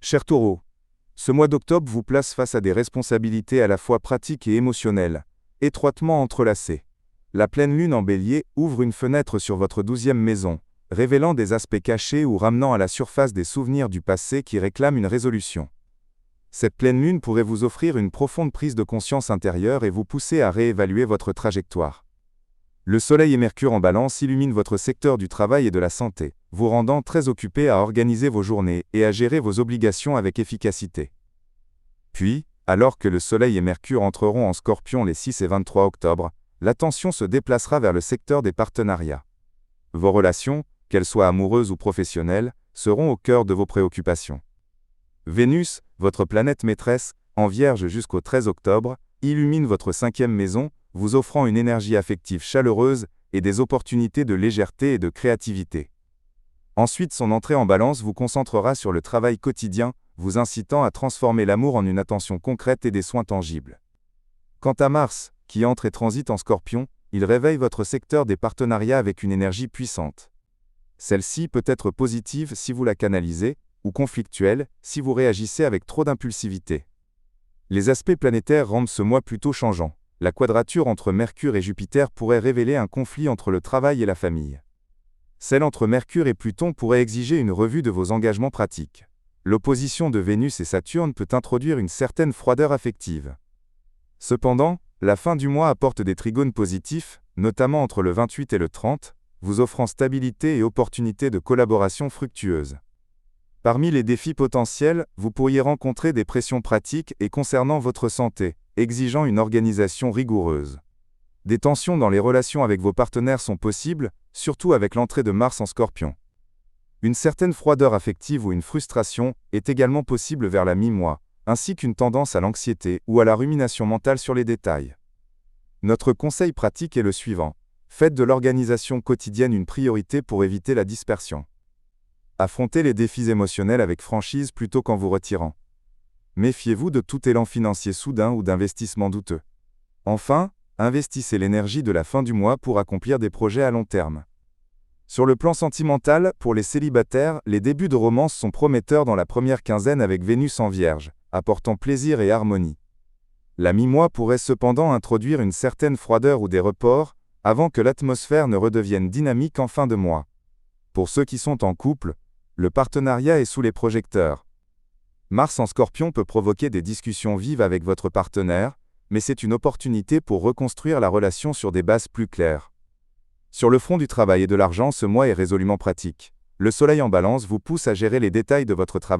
Cher Taureau, ce mois d'octobre vous place face à des responsabilités à la fois pratiques et émotionnelles, étroitement entrelacées. La pleine lune en Bélier ouvre une fenêtre sur votre 12e maison, révélant des aspects cachés ou ramenant à la surface des souvenirs du passé qui réclament une résolution. Cette pleine lune pourrait vous offrir une profonde prise de conscience intérieure et vous pousser à réévaluer votre trajectoire. Le Soleil et Mercure en Balance illuminent votre secteur du travail et de la santé, vous rendant très occupé à organiser vos journées et à gérer vos obligations avec efficacité. Puis, alors que le Soleil et Mercure entreront en Scorpion les 6 et 23 octobre, l'attention se déplacera vers le secteur des partenariats. Vos relations, qu'elles soient amoureuses ou professionnelles, seront au cœur de vos préoccupations. Vénus, votre planète maîtresse, en Vierge jusqu'au 13 octobre, illumine votre 5e maison, vous offrant une énergie affective chaleureuse et des opportunités de légèreté et de créativité. Ensuite, son entrée en Balance vous concentrera sur le travail quotidien, vous incitant à transformer l'amour en une attention concrète et des soins tangibles. Quant à Mars, qui entre et transite en Scorpion, il réveille votre secteur des partenariats avec une énergie puissante. Celle-ci peut être positive si vous la canalisez, ou conflictuelle si vous réagissez avec trop d'impulsivité. Les aspects planétaires rendent ce mois plutôt changeant. La quadrature entre Mercure et Jupiter pourrait révéler un conflit entre le travail et la famille. Celle entre Mercure et Pluton pourrait exiger une revue de vos engagements pratiques. L'opposition de Vénus et Saturne peut introduire une certaine froideur affective. Cependant, la fin du mois apporte des trigones positifs, notamment entre le 28 et le 30, vous offrant stabilité et opportunités de collaboration fructueuses. Parmi les défis potentiels, vous pourriez rencontrer des pressions pratiques et concernant votre santé, exigeant une organisation rigoureuse. Des tensions dans les relations avec vos partenaires sont possibles, surtout avec l'entrée de Mars en Scorpion. Une certaine froideur affective ou une frustration est également possible vers la mi-mois, ainsi qu'une tendance à l'anxiété ou à la rumination mentale sur les détails. Notre conseil pratique est le suivant: faites de l'organisation quotidienne une priorité pour éviter la dispersion. Affrontez les défis émotionnels avec franchise plutôt qu'en vous retirant. Méfiez-vous de tout élan financier soudain ou d'investissement douteux. Enfin, investissez l'énergie de la fin du mois pour accomplir des projets à long terme. Sur le plan sentimental, pour les célibataires, les débuts de romance sont prometteurs dans la première quinzaine avec Vénus en Vierge, apportant plaisir et harmonie. La mi-mois pourrait cependant introduire une certaine froideur ou des reports, avant que l'atmosphère ne redevienne dynamique en fin de mois. Pour ceux qui sont en couple, le partenariat est sous les projecteurs. Mars en Scorpion peut provoquer des discussions vives avec votre partenaire, mais c'est une opportunité pour reconstruire la relation sur des bases plus claires. Sur le front du travail et de l'argent, ce mois est résolument pratique. Le Soleil en Balance vous pousse à gérer les détails de votre travail